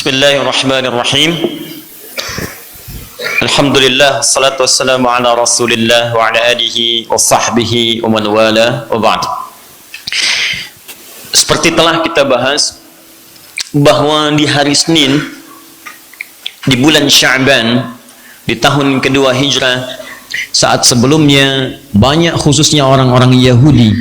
Bismillahirrahmanirrahim. Alhamdulillah, salatu wassalamu ala rasulillah wa ala alihi wa sahbihi wa man wala wa ba'd. Seperti telah kita bahas bahwa di hari Senin di bulan Sya'ban di tahun kedua Hijrah, saat sebelumnya banyak khususnya orang-orang Yahudi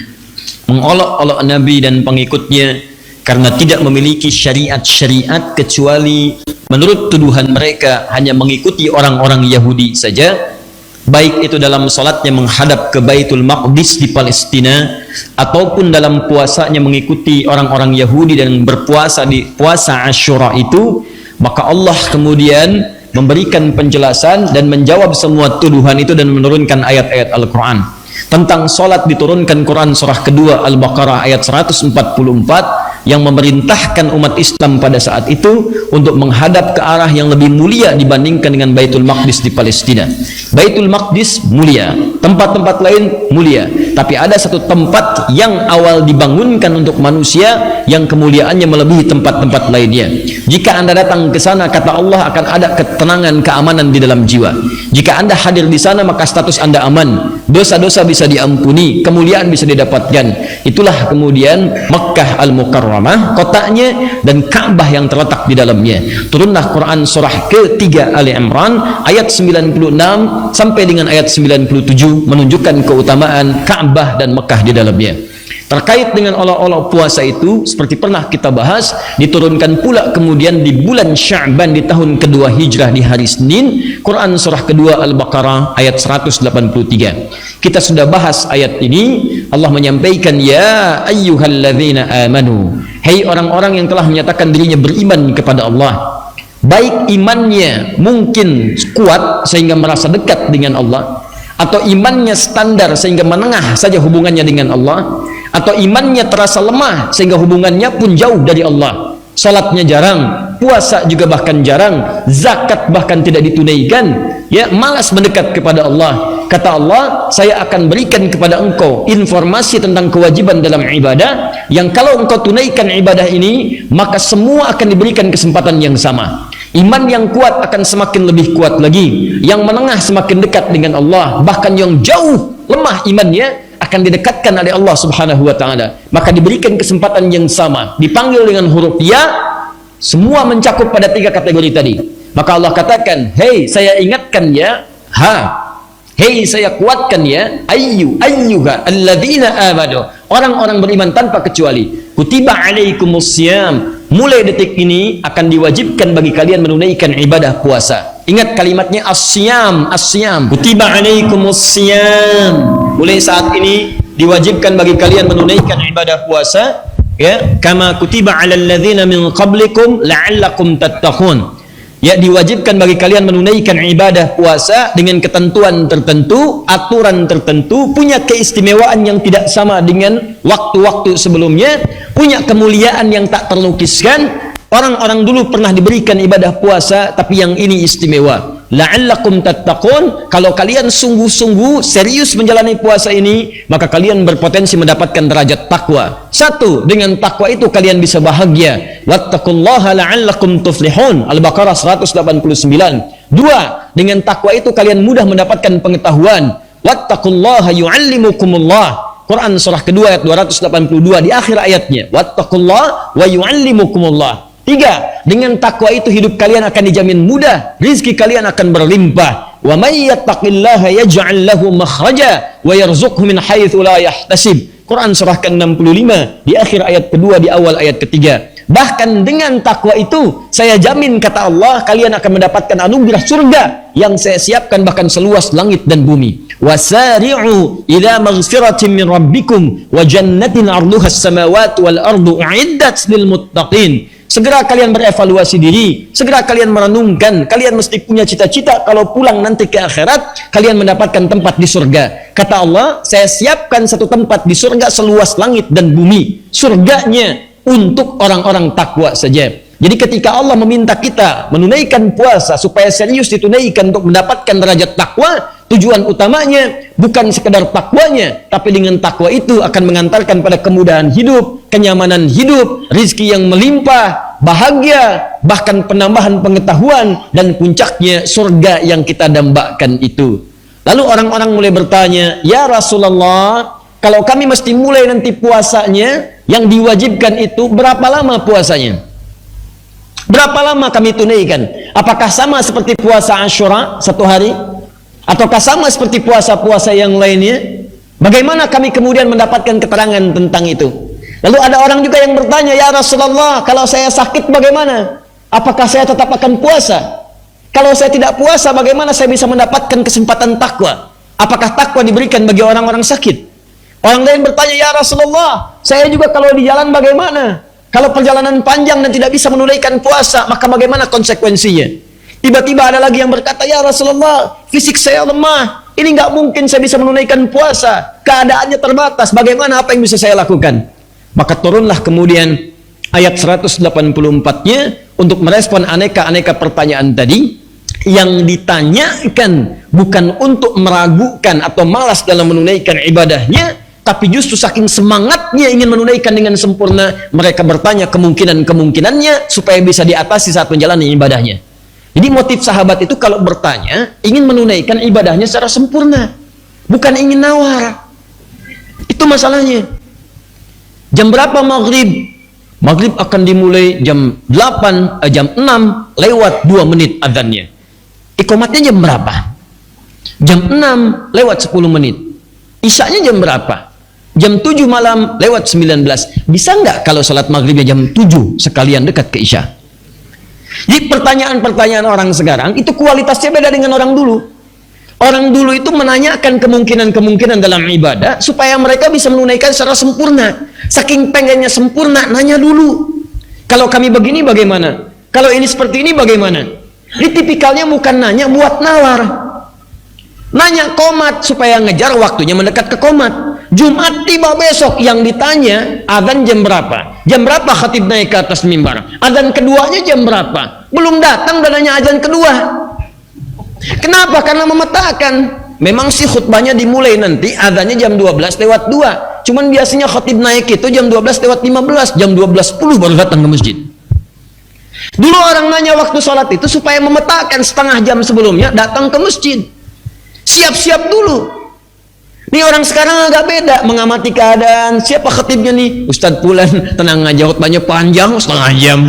mengolok-olok Nabi dan pengikutnya karena tidak memiliki syariat-syariat kecuali menurut tuduhan mereka hanya mengikuti orang-orang Yahudi saja, baik itu dalam salatnya menghadap ke Baitul Maqdis di Palestina ataupun dalam puasanya mengikuti orang-orang Yahudi dan berpuasa di puasa Asyura itu. Maka Allah kemudian memberikan penjelasan dan menjawab semua tuduhan itu dan menurunkan ayat-ayat Al-Quran. Tentang salat diturunkan Quran surah kedua Al-Baqarah ayat 144 yang memerintahkan umat Islam pada saat itu untuk menghadap ke arah yang lebih mulia dibandingkan dengan Baitul Maqdis di Palestina. Baitul Maqdis mulia, tempat-tempat lain mulia, tapi ada satu tempat yang awal dibangunkan untuk manusia yang kemuliaannya melebihi tempat-tempat lainnya. Jika Anda datang ke sana, kata Allah, akan ada ketenangan, keamanan di dalam jiwa. Jika Anda hadir di sana, maka status Anda aman, dosa-dosa bisa diampuni, kemuliaan bisa didapatkan. Itulah kemudian Makkah Al-Mukarramah, kotanya, dan Ka'bah yang terletak di dalamnya. Turunlah Quran surah ketiga Ali Imran ayat 96 sampai dengan ayat 97 menunjukkan keutamaan Ka'bah dan Mekah di dalamnya. Terkait dengan olok-olok puasa itu, seperti pernah kita bahas, diturunkan pula kemudian di bulan Sya'ban di tahun kedua Hijrah di hari Senin, Quran surah kedua Al-Baqarah ayat 183. Kita sudah bahas ayat ini. Allah menyampaikan, ya ayyuhalladzina amanu, hei orang-orang yang telah menyatakan dirinya beriman kepada Allah, baik imannya mungkin kuat sehingga merasa dekat dengan Allah, atau imannya standar sehingga menengah saja hubungannya dengan Allah, atau imannya terasa lemah sehingga hubungannya pun jauh dari Allah. Salatnya jarang, puasa juga bahkan jarang, zakat bahkan tidak ditunaikan, ya, malas mendekat kepada Allah. Kata Allah, saya akan berikan kepada engkau informasi tentang kewajiban dalam ibadah yang kalau engkau tunaikan ibadah ini, maka semua akan diberikan kesempatan yang sama. Iman yang kuat akan semakin lebih kuat lagi, yang menengah semakin dekat dengan Allah, bahkan yang jauh lemah imannya akan didekatkan oleh Allah Subhanahu wa taala. Maka diberikan kesempatan yang sama, dipanggil dengan huruf ya, semua mencakup pada tiga kategori tadi. Maka Allah katakan, hei saya ingatkan ya, hei saya kuatkan ya, ayyuha alladzina amanu, orang-orang beriman tanpa kecuali, kutiba alaikumussyam, mulai detik ini akan diwajibkan bagi kalian menunaikan ibadah puasa. Ingat kalimatnya asyam, kutiba alaikumussyam, mulai saat ini diwajibkan bagi kalian menunaikan ibadah puasa, ya, kama kutiba alal ladzina min qablikum la'allakum tattaqun. Ya, diwajibkan bagi kalian menunaikan ibadah puasa dengan ketentuan tertentu, aturan tertentu, punya keistimewaan yang tidak sama dengan waktu-waktu sebelumnya, punya kemuliaan yang tak terlukiskan. Orang-orang dulu pernah diberikan ibadah puasa, tapi yang ini istimewa. La'allakum tattaqun, kalau kalian sungguh-sungguh serius menjalani puasa ini, maka kalian berpotensi mendapatkan derajat takwa. Satu, dengan takwa itu kalian bisa bahagia. Wattaqullaha la'allakum tuflihun, Al-Baqarah 189. Dua, dengan takwa itu kalian mudah mendapatkan pengetahuan. Wattaqullaha yu'allimukumullah, Quran surah kedua ayat 282 di akhir ayatnya, wattaqullaha wa yu'allimukumullah. Tiga, dengan takwa itu hidup kalian akan dijamin mudah, rizki kalian akan berlimpah. Wa may yattaqillaha yaj'al lahu makhraja wa yarzuqhu min haitsu la yahtasib, Quran surah ke-65 di akhir ayat kedua di awal ayat ketiga. Bahkan dengan takwa itu saya jamin, kata Allah, kalian akan mendapatkan anugerah surga yang saya siapkan bahkan seluas langit dan bumi. Wasari'u ila maghfiratin min rabbikum wa jannatin 'arduha as-samawati wal ardu u'iddat lil muttaqin. Segera kalian berevaluasi diri, segera kalian merenungkan, kalian mesti punya cita-cita kalau pulang nanti ke akhirat kalian mendapatkan tempat di surga. Kata Allah, saya siapkan satu tempat di surga seluas langit dan bumi. Surganya untuk orang-orang takwa saja. Jadi ketika Allah meminta kita menunaikan puasa supaya serius ditunaikan untuk mendapatkan derajat takwa, tujuan utamanya bukan sekedar takwanya, tapi dengan takwa itu akan mengantarkan pada kemudahan hidup, kenyamanan hidup, rizki yang melimpah, bahagia, bahkan penambahan pengetahuan, dan puncaknya surga yang kita dambakan itu. Lalu orang-orang mulai bertanya, ya Rasulullah, kalau kami mesti mulai nanti puasanya, yang diwajibkan itu berapa lama puasanya? Berapa lama kami tunaikan? Apakah sama seperti puasa Asyura 1 hari? Ataukah sama seperti puasa-puasa yang lainnya? Bagaimana kami kemudian mendapatkan keterangan tentang itu? Lalu ada orang juga yang bertanya, ya Rasulullah, kalau saya sakit bagaimana? Apakah saya tetap akan puasa? Kalau saya tidak puasa, bagaimana saya bisa mendapatkan kesempatan takwa? Apakah takwa diberikan bagi orang-orang sakit? Orang lain bertanya, ya Rasulullah, saya juga kalau di jalan bagaimana? Kalau perjalanan panjang dan tidak bisa menunaikan puasa, maka bagaimana konsekuensinya? Tiba-tiba ada lagi yang berkata, ya Rasulullah, fisik saya lemah, ini nggak mungkin saya bisa menunaikan puasa, keadaannya terbatas, bagaimana, apa yang bisa saya lakukan? Maka turunlah kemudian ayat 184-nya untuk merespon aneka-aneka pertanyaan tadi, yang ditanyakan bukan untuk meragukan atau malas dalam menunaikan ibadahnya, tapi justru saking semangatnya ingin menunaikan dengan sempurna, mereka bertanya kemungkinan-kemungkinannya supaya bisa diatasi saat menjalani ibadahnya. Jadi motif sahabat itu kalau bertanya, ingin menunaikan ibadahnya secara sempurna, bukan ingin nawar. Itu masalahnya. Jam berapa maghrib? Maghrib akan dimulai jam 6 lewat 2 menit adzannya. Iqamatnya jam berapa? Jam 6 lewat 10 menit. Isya'nya jam berapa? Jam 7 malam lewat 19. Bisa nggak kalau salat maghribnya jam 7 sekalian dekat ke Isya? Jadi pertanyaan-pertanyaan orang sekarang itu kualitasnya beda dengan orang dulu. Orang dulu itu menanyakan kemungkinan-kemungkinan dalam ibadah supaya mereka bisa menunaikan secara sempurna. Saking pengennya sempurna, nanya dulu. Kalau kami begini bagaimana? Kalau ini seperti ini bagaimana? Ini tipikalnya bukan nanya buat nawar. Nanya komat supaya ngejar waktunya mendekat ke komat. Jumat tiba besok, yang ditanya adzan jam berapa? Jam berapa khatib naik ke atas mimbar? Adzan keduanya jam berapa? Belum datang dan nanya adzan kedua. Kenapa? Karena memetakan. Memang sih khutbahnya dimulai nanti adzannya jam 12 lewat 2. Cuman biasanya khatib naik itu jam 12 lewat 15, jam 12.10 baru datang ke masjid. Dulu orang nanya waktu sholat itu supaya memetakan setengah jam sebelumnya datang ke masjid. Siap-siap dulu. Ini orang sekarang agak beda, mengamati keadaan. Siapa khatibnya nih? Ustadz Fulan, tenang aja, khutbahnya panjang, setengah jam.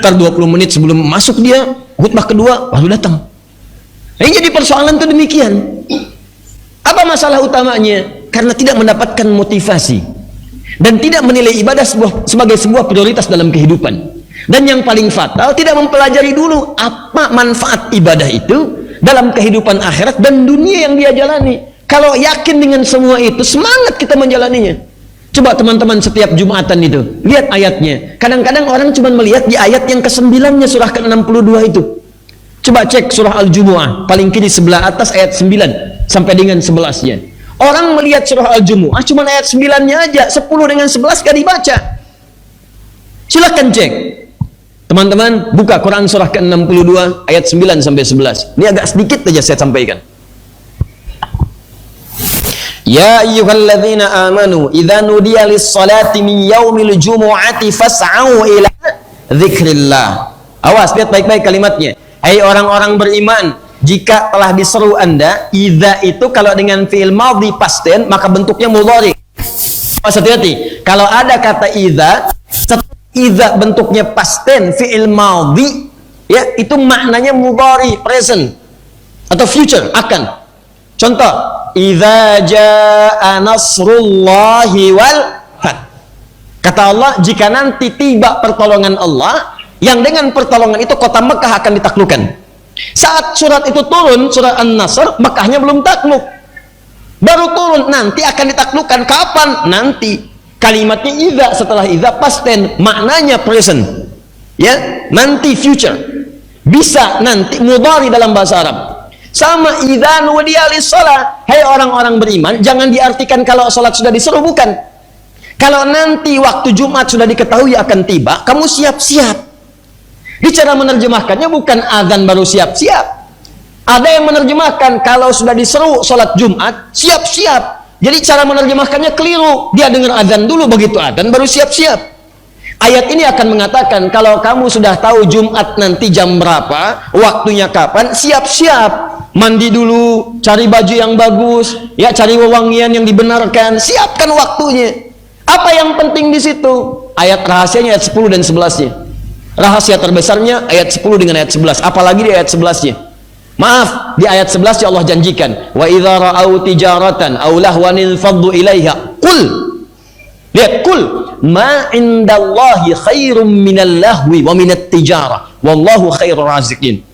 Ntar 20 menit sebelum masuk dia, khutbah kedua, baru datang. Ini jadi persoalan itu demikian. Apa masalah utamanya? Karena tidak mendapatkan motivasi. Dan tidak menilai ibadah sebagai sebuah prioritas dalam kehidupan. Dan yang paling fatal, tidak mempelajari dulu apa manfaat ibadah itu dalam kehidupan akhirat dan dunia yang dia jalani. Kalau yakin dengan semua itu, semangat kita menjalaninya. Coba teman-teman setiap Jumatan itu, lihat ayatnya. Kadang-kadang orang cuma melihat di ayat yang ke-9-nya surah ke-62 itu. Coba cek surah Al-Jumu'ah, paling kiri sebelah atas ayat 9 sampai dengan 11-nya. Orang melihat surah Al-Jumu'ah cuma ayat 9-nya aja, 10 dengan 11 gak dibaca. Silahkan cek. Teman-teman, buka Quran surah ke-62 ayat 9 sampai 11. Ini agak sedikit saja saya sampaikan. Ya ayyuhalladzina amanu idza nudiya lis-salati min yaumil jumu'ati fas'au ila dzikrillah. Awas, lihat baik-baik kalimatnya. Hai orang-orang beriman, jika telah diseru Anda, idza itu kalau dengan fi'il madhi past tense maka bentuknya mudhari. Hati-hati. Kalau ada kata idza bentuknya past tense fi'il madhi, ya, itu maknanya mudhari, present atau future, akan. Contoh, idza jaa nasrullahi wal fath. Kata Allah, jika nanti tiba pertolongan Allah, yang dengan pertolongan itu kota Mekah akan ditaklukkan. Saat surat itu turun, surat An-Nasr, Mekahnya belum takluk. Baru turun, nanti akan ditaklukkan. Kapan? Nanti. Kalimatnya idza, setelah idza past tense, maknanya present. Ya, nanti future. Bisa nanti mudhari dalam bahasa Arab. Sama idza nudiya lis-shalah. Hai orang-orang beriman, jangan diartikan kalau salat sudah diseru, bukan. Kalau nanti waktu Jumat sudah diketahui akan tiba, kamu siap-siap. Di cara menerjemahkannya bukan azan baru siap-siap. Ada yang menerjemahkan kalau sudah diseru salat Jumat, siap-siap. Jadi cara menerjemahkannya keliru. Dia dengar azan dulu, begitu azan baru siap-siap. Ayat ini akan mengatakan kalau kamu sudah tahu Jumat nanti jam berapa, waktunya kapan, siap-siap. Mandi dulu, cari baju yang bagus, ya cari wewangian yang dibenarkan, siapkan waktunya. Apa yang penting di situ? Ayat rahasianya ayat 10 dan 11-nya. Rahasia terbesarnya ayat 10 dengan ayat 11, apalagi di ayat 11-nya. Maaf, di ayat 11 Allah janjikan, wa idza ra'au tijaratan aw lahwan faddu ilaiha qul. Lihat, qul ma indallahi khairum minal lahwi wa minat tijara wallahu khairur raziqin.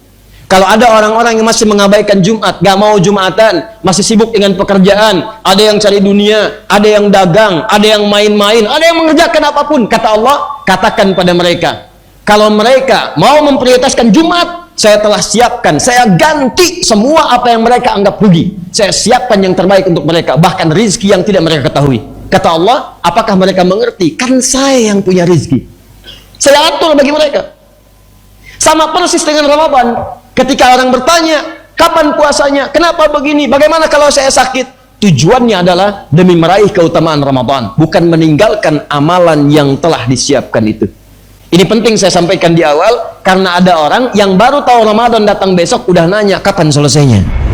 Kalau ada orang-orang yang masih mengabaikan Jumat, gak mau Jumatan, masih sibuk dengan pekerjaan, ada yang cari dunia, ada yang dagang, ada yang main-main, ada yang mengerjakan apapun, kata Allah, katakan pada mereka, kalau mereka mau memprioritaskan Jumat, saya telah siapkan, saya ganti semua apa yang mereka anggap rugi, saya siapkan yang terbaik untuk mereka, bahkan rizki yang tidak mereka ketahui. Kata Allah, apakah mereka mengerti? Kan saya yang punya rizki, saya atur bagi mereka. Sama persis dengan Ramadan. Ketika orang bertanya, kapan puasanya? Kenapa begini? Bagaimana kalau saya sakit? Tujuannya adalah demi meraih keutamaan Ramadan, bukan meninggalkan amalan yang telah disiapkan itu. Ini penting saya sampaikan di awal, karena ada orang yang baru tahu Ramadan datang besok, udah nanya, kapan selesainya?